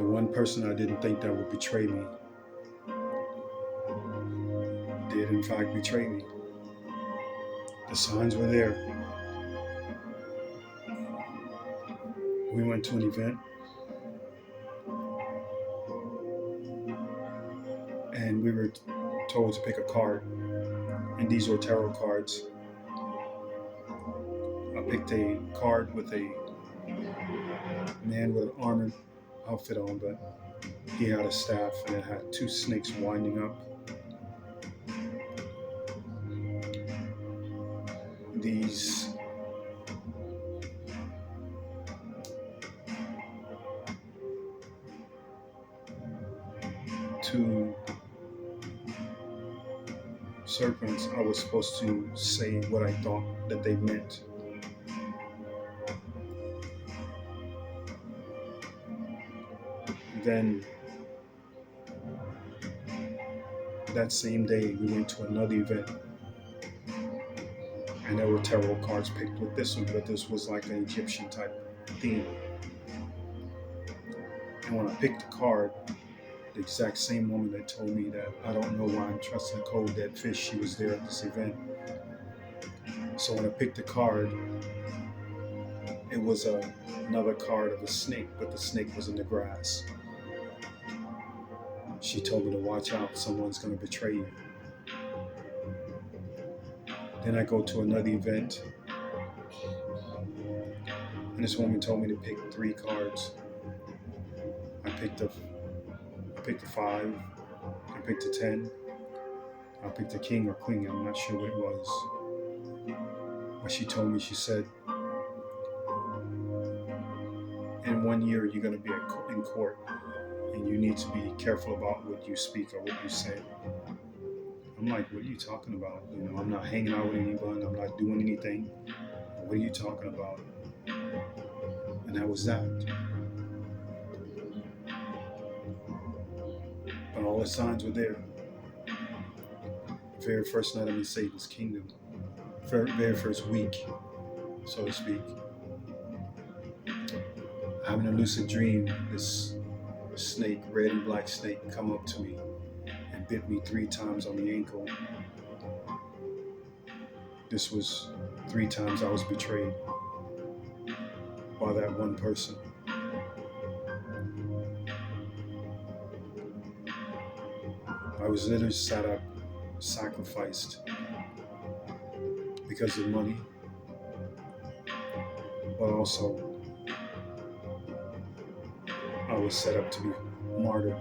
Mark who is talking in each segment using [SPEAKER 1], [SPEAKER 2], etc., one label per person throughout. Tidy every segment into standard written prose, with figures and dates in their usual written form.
[SPEAKER 1] The one person I didn't think that would betray me did, in fact, betray me. The signs were there. We went to an event and we were told to pick a card, and these were tarot cards. I picked a card with a man with an armored outfit on, but he had a staff and it had two snakes winding up. These two serpents, I was supposed to say what I thought that they meant. Then that same day, we went to another event, and there were tarot cards picked with this one, but this was like an Egyptian type theme. And when I picked the card, the exact same woman that told me that I don't know why I'm trusting a cold dead fish, she was there at this event. So when I picked the card, it was another card of a snake, but the snake was in the grass. She told me to watch out, someone's going to betray you. Then I go to another event, and this woman told me to pick 3 cards. I picked a 5, I picked a 10, I picked a king or queen, I'm not sure what it was. But she told me, she said, in 1 year you're going to be in court, and you need to be careful about what you speak or what you say. I'm like, what are you talking about? I'm not hanging out with anyone, I'm not doing anything. What are you talking about? And that was that. But all the signs were there. The very first night I'm in Satan's kingdom, very first week, so to speak, having a lucid dream, this snake, red and black snake, come up to me and bit me 3 times on the ankle. This was 3 times I was betrayed by that one person. I was literally set up, sacrificed because of money, but also I was set up to be martyred.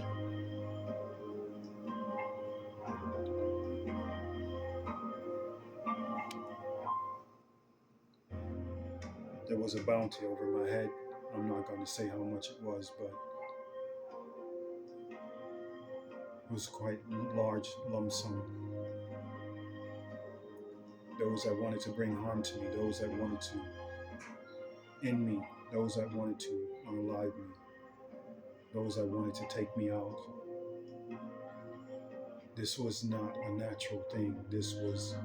[SPEAKER 1] There was a bounty over my head. I'm not going to say how much it was, but it was quite a large lump sum. Those that wanted to bring harm to me, those that wanted to end me, those that wanted to unalive me, those that wanted to take me out. This was not a natural thing. This was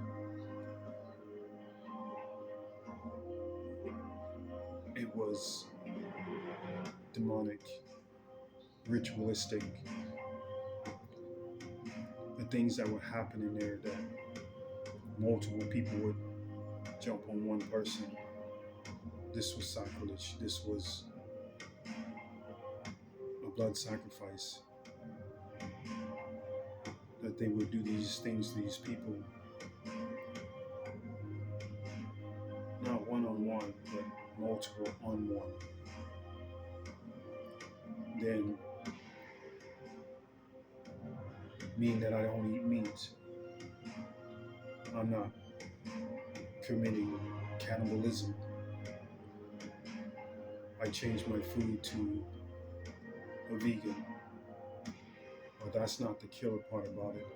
[SPEAKER 1] demonic, ritualistic. The things that were happening there, that multiple people would jump on one person. This was sacrilege. This was a blood sacrifice. That they would do these things to these people, not one-on-one, but multiple on one. Then, meaning that I don't eat meat, I'm not committing cannibalism. I changed my food to a vegan. But that's not the killer part about it.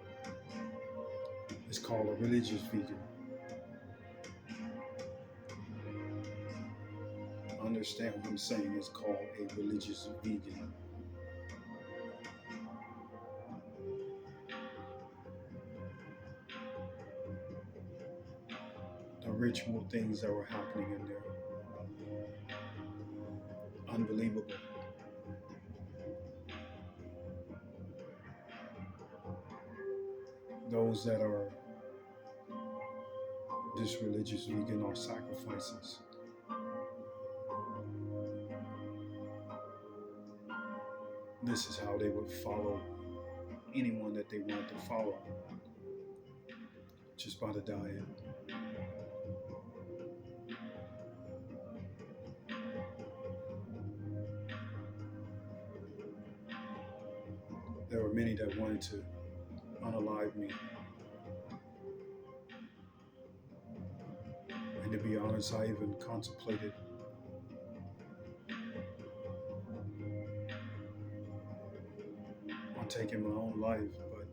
[SPEAKER 1] It's called a religious vegan. Understand what I'm saying? It's called a religious vegan. The ritual things that were happening in there, unbelievable. those that are this religious vegan are sacrifices. This is how they would follow anyone that they wanted to follow, just by the diet. There were many that wanted to unalive me. And to be honest, I even contemplated on taking my own life, but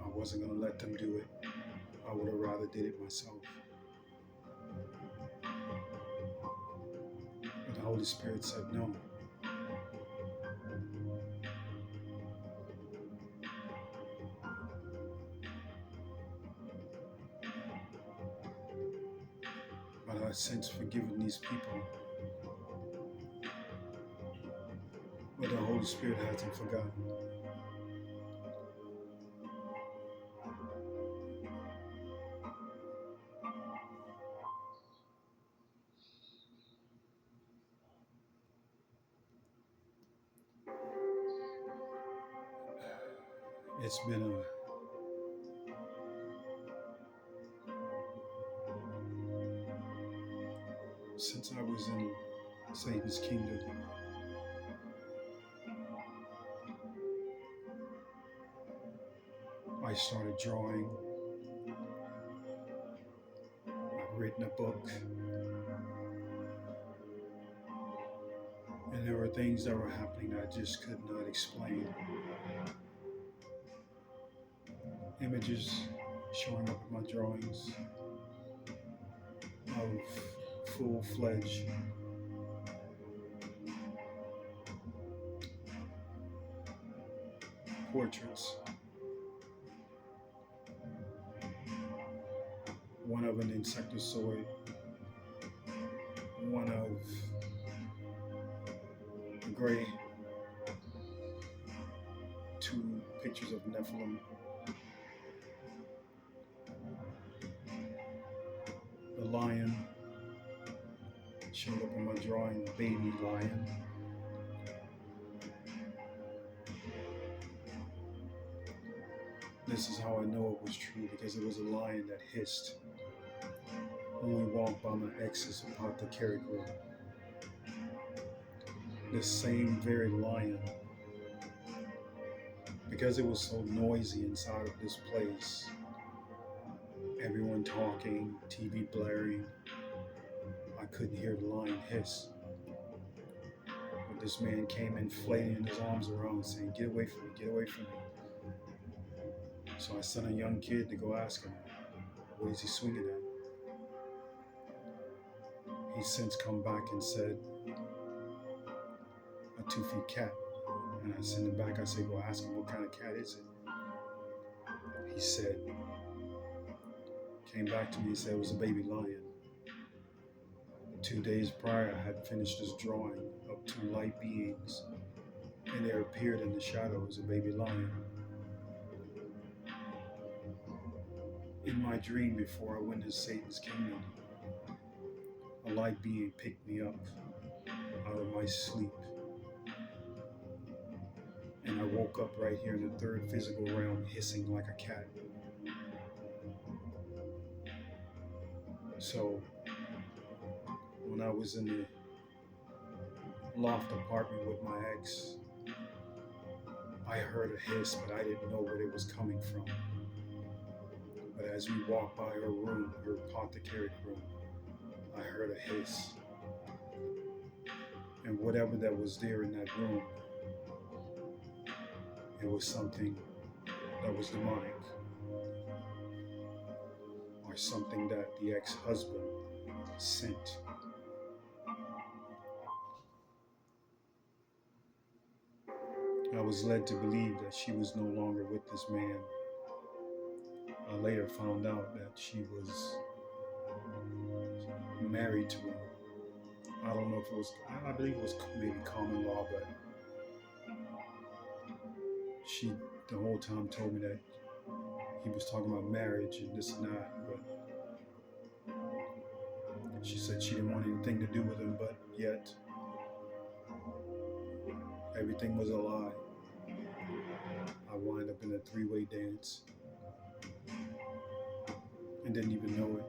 [SPEAKER 1] I wasn't going to let them do it. I would have rather did it myself. But the Holy Spirit said no. But I've since forgiven these people. But the Holy Spirit hasn't forgotten. It's been since I was in Satan's kingdom. I started drawing. I've written a book. And there were things that were happening that I just could not explain. Images showing up in my drawings of full-fledged portraits. One of an insectoid, one of a gray, two pictures of Nephilim. The lion showed up in my drawing, a baby lion. This is how I know it was true, because it was a lion that hissed when we walked by my ex's apothecary room. This same very lion, because it was so noisy inside of this place, everyone talking, TV blaring, I couldn't hear the lion hiss. But this man came in flailing his arms around, saying, "Get away from me, get away from me." So I sent a young kid to go ask him, what is he swinging at? He's since come back and said, a 2-foot cat. And I sent him back, I said, go ask him, what kind of cat is it? He said, came back to me and said it was a baby lion. 2 days prior, I had finished this drawing of two light beings, and there appeared in the shadows a baby lion. In my dream, before I went to Satan's kingdom, a light being picked me up out of my sleep. And I woke up right here in the third physical realm, hissing like a cat. So, when I was in the loft apartment with my ex, I heard a hiss, but I didn't know where it was coming from. But as we walked by her room, her apothecary room, I heard a hiss. And whatever that was there in that room, it was something that was demonic. Or something that the ex-husband sent. I was led to believe that she was no longer with this man. I later found out that she was married to him. I don't know if it was, I believe it was maybe common law, but she the whole time told me that he was talking about marriage and this and that, but she said she didn't want anything to do with him, but yet everything was a lie. I wound up in a three-way dance and didn't even know it.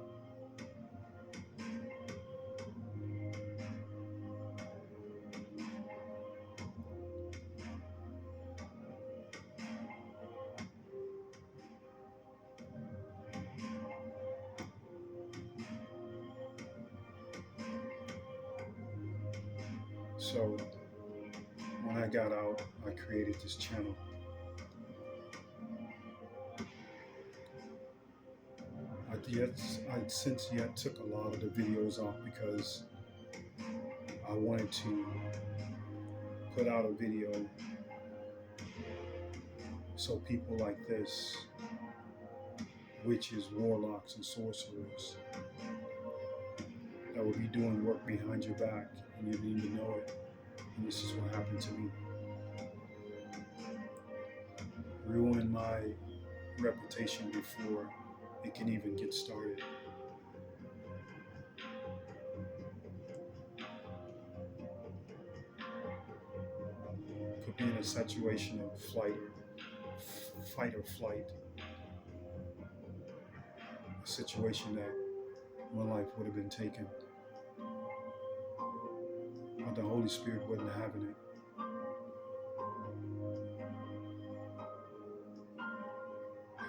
[SPEAKER 1] So when I got out, I created this channel. I since yet took a lot of the videos off because I wanted to put out a video so people like this, witches, warlocks, and sorcerers, that would be doing work behind your back and you didn't even know it. And this is what happened to me. Ruined my reputation before it can even get started. Put me in a situation of fight or flight. A situation that my life would have been taken. But the Holy Spirit wasn't having it.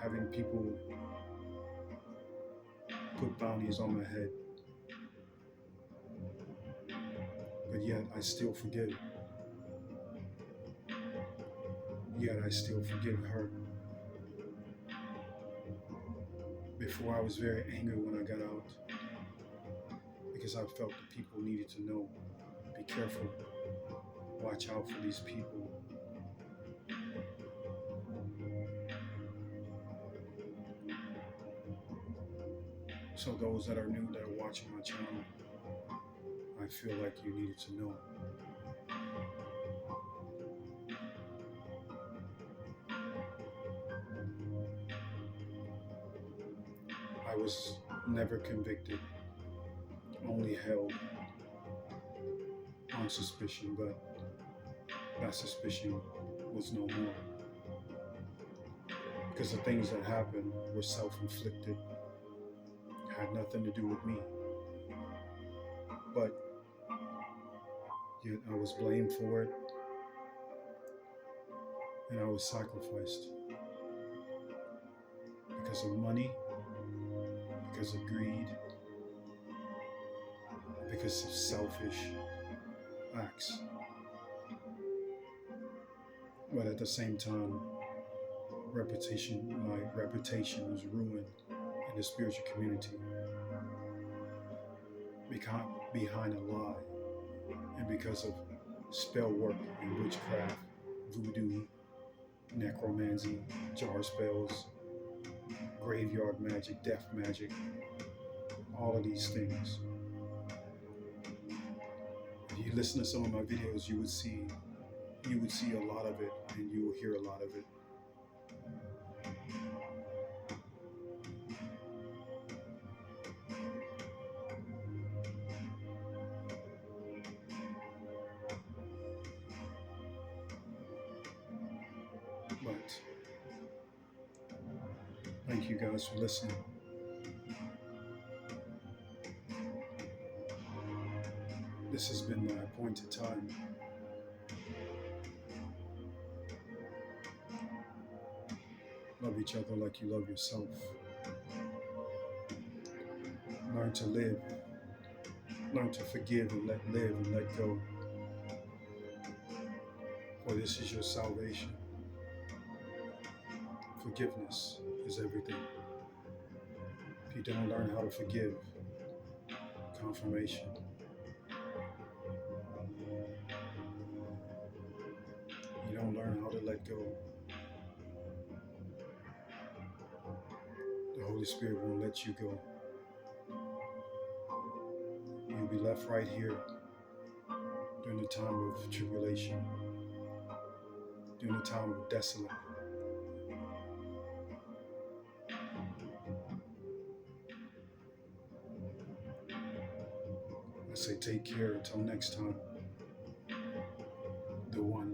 [SPEAKER 1] Having people put bounties on my head. But yet I still forgive. Yet I still forgive her. Before I was very angry when I got out because I felt that people needed to know. Be careful. Watch out for these people. So those that are new that are watching my channel, I feel like you needed to know. I was never convicted, only held on suspicion, but that suspicion was no more. Because the things that happened were self-inflicted, had nothing to do with me. But yet I was blamed for it, and I was sacrificed because of money, because of greed, because of selfish acts. But at the same time, my reputation was ruined in the spiritual community behind a lie, and because of spell work and witchcraft, voodoo, necromancy, jar spells, graveyard magic, death magic, all of these things. If you listen to some of my videos, you would see a lot of it, and you will hear a lot of it. But thank you guys for listening. This has been my appointed time. Love each other like you love yourself. Learn to live. Learn to forgive and live and let go. For this is your salvation. Forgiveness is everything. If you don't learn how to forgive, confirmation. You don't learn how to let go. The Holy Spirit won't let you go. You'll be left right here during the time of tribulation, during the time of desolate. say take care until next time. The one.